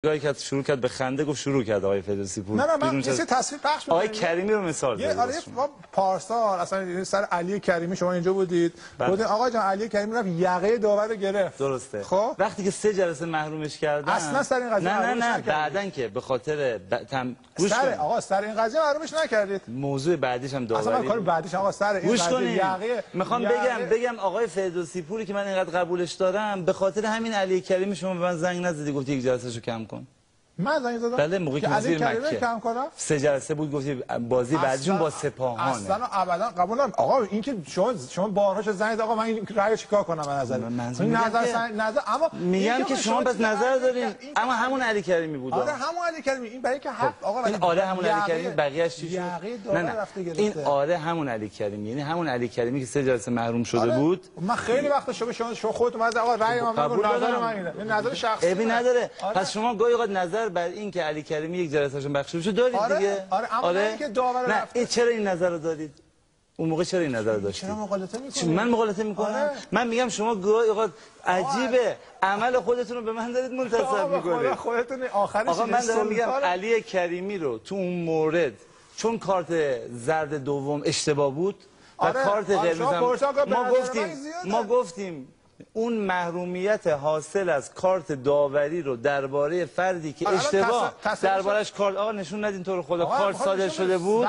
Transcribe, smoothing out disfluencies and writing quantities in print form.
گاهی که شروع کرد به خنده گفت شروع کرد آقای فردوسی پور. نه من یه تصویر پخش آقای کریمی رو مثال زدید. آره پارسال اصلا سر علی کریمی شما اینجا بودید. گفتین آقا جان علی کریمی رفت یقه داور رو گرفت. درسته. خب وقتی که 3 جلسه محرومش کردن اصلا سر این قضیه نه بعدن که به خاطر سر این قضیه محرومش نکردید. موضوع بعدیش هم داوری. اصلا کار بعدیش آقا سر این قضیه یقه میخوام بگم آقای فردوسی پوری که من اینقدر قبولش دارم به خاطر همین علی کریمی شما به من زنگ نزدی گفتی یک جلسه‌شو کم کن. من زنگ زدم. بله موقعی که وزیر مکه کم کنم 3 جلسه بود گفتی بازی بعدیشون با سپاهانه. اصلا ابدا قبول ندارم. آقا این که شما بارهاش زنگ زد آقا من این رأیو چیکار کنم من نظر اما میگم که شما بس نظر دارین اما همون علی کریمی بود. آره همون علی کریمی این برای که حق آقا این آره همون علی کریمی بقیه‌اش چی شد؟ نه این آره همون علی کریمی یعنی همون علی کریمی که 3 جلسه محروم شده بود. من خیلی وقت شما خودتون اومد آقا رأی من نظر من اینه نظر شخصی ابی نداره. پس شما گاهی اوقات نظر بر این که علی کریمی یک جلسه‌شون بخشیده دارید دیگه. آره که داور نه این چرا این نظر رو دارید؟ اون موقع چرا این نظر رو داشتید؟ چرا مغالطه می‌کنید؟ من مغالطه می‌کنم؟ من میگم شما گاهی اوقات عجیبه عمل خودتون رو به من دارید منتسب می‌کنید. خودتون آخرش آقا من دارم میگم علی کریمی رو تو اون مورد چون کارت زرد دوم اشتباه بود و کارت قرمز ما گفتیم اون محرومیت حاصل از کارت داوری رو درباره فردی که اشتباه دربارش کارت آقا نشون ندین تو رو خدا کارت صادر شده بود